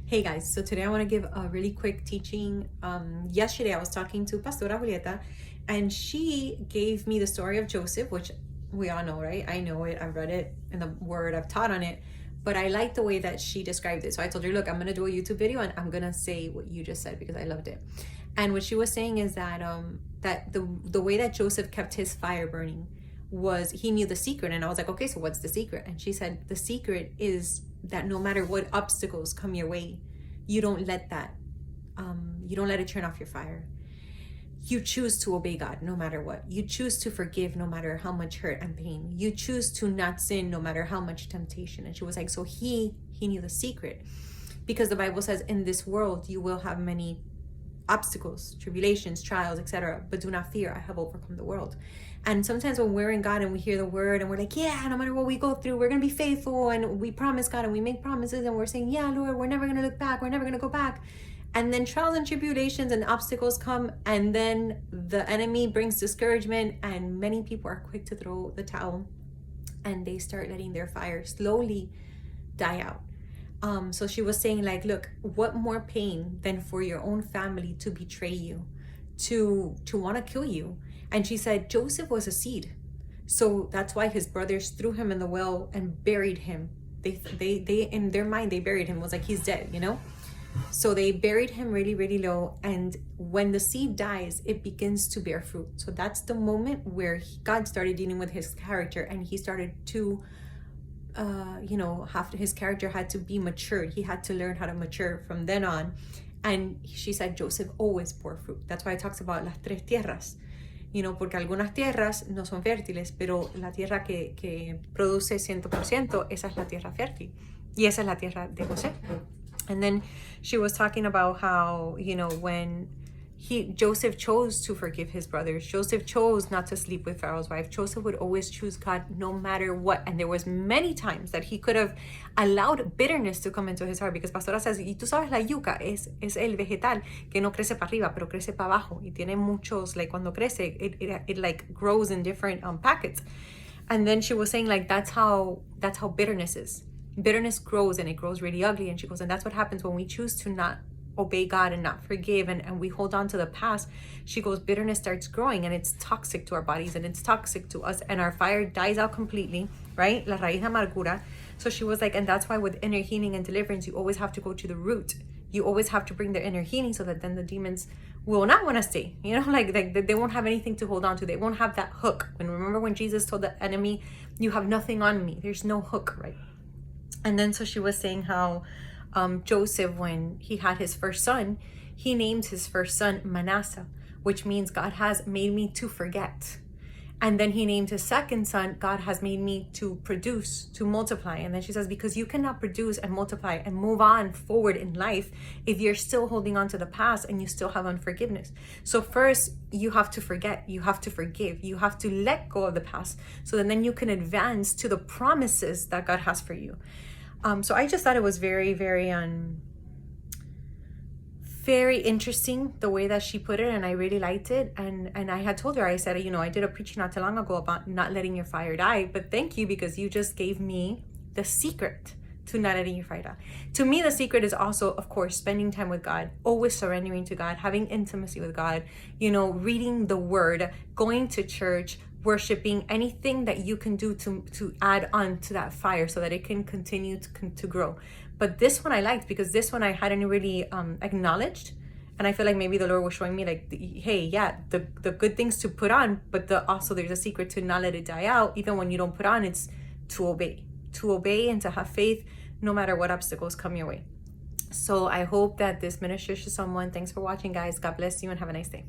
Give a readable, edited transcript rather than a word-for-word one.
Hey guys, so today I want to give a really quick teaching. Yesterday I was talking to Pastora Julieta and she gave me the story of Joseph, which we all know, right? I know it, I've read it in the word, I've taught on it, but I like the way that she described it. So I told her, look, I'm going to do a YouTube video and I'm going to say what you just said because I loved it. And what she was saying is that that the way that Joseph kept his fire burning was he knew the secret. And I was like, okay, so what's the secret? And she said the secret is that no matter what obstacles come your way, you don't let that you don't let it turn off your fire. You choose to obey God no matter what. You choose to forgive no matter how much hurt and pain. You choose to not sin no matter how much temptation. And she was like, so he knew the secret, because the Bible says in this world you will have many obstacles, tribulations, trials, etc. But do not fear, I have overcome the world. And sometimes when we're in God and we hear the word and we're like, yeah, no matter what we go through, we're going to be faithful, and we promise God and we make promises and we're saying, yeah, Lord, we're never going to look back. We're never going to go back. And then trials and tribulations and obstacles come, and then the enemy brings discouragement, and many people are quick to throw the towel and they start letting their fire slowly die out. So she was saying, like, look, what more pain than for your own family to betray you, to want to kill you. And she said Joseph was a seed, so that's why his brothers threw him in the well and buried him. They in their mind, they buried him. It was like he's dead, you know. So they buried him really, really low. And when the seed dies, it begins to bear fruit. So that's the moment where God started dealing with his character, and he started to his character had to be matured. He had to learn how to mature from then on. And she said Joseph always bore fruit. That's why it talks about las tres tierras, porque algunas tierras no son fértiles, pero la tierra que produce 100%, esa es la tierra fértil. Y esa es la tierra de José. And then she was talking about how, when Joseph chose to forgive his brothers. Joseph chose not to sleep with Pharaoh's wife. Joseph would always choose God no matter what. And there was many times that he could have allowed bitterness to come into his heart, because Pastora says, y tú sabes, la yuca es el vegetal que no crece para arriba, pero crece para abajo. Y tiene muchos, like, cuando crece, it like grows in different packets. And then she was saying, like, that's how bitterness is. Bitterness grows, and it grows really ugly. And she goes, and that's what happens when we choose to not obey God and not forgive, and we hold on to the past. She goes, bitterness starts growing, and it's toxic to our bodies, and it's toxic to us, and our fire dies out completely, right? La raíz amargura. So she was like, and that's why with inner healing and deliverance, you always have to go to the root. You always have to bring the inner healing, so that then the demons will not want to stay, like they won't have anything to hold on to. They won't have that hook. And remember when Jesus told the enemy, you have nothing on me, there's no hook, right? And then so she was saying how Joseph, when he had his first son, he named his first son Manasseh, which means God has made me to forget. And then he named his second son, God has made me to produce, to multiply. And then she says, because you cannot produce and multiply and move on forward in life if you're still holding on to the past and you still have unforgiveness. So first, you have to forget, you have to forgive, you have to let go of the past, so that then you can advance to the promises that God has for you. So I just thought it was very, very very interesting the way that she put it, and I really liked it. And I had told her, I said, I did a preaching not too long ago about not letting your fire die, but thank you, because you just gave me the secret to not letting your fire die. To me, the secret is also, of course, spending time with God, always surrendering to God, having intimacy with God, reading the word, going to church, worshiping, anything that you can do to add on to that fire so that it can continue to grow. But this one I liked, because this one I hadn't really acknowledged, and I feel like maybe the Lord was showing me, like, hey, yeah, the good things to put on, but also there's a secret to not let it die out. Even when you don't put on, it's to obey and to have faith no matter what obstacles come your way. So I hope that this ministers to someone. Thanks for watching, guys. God bless you and have a nice day.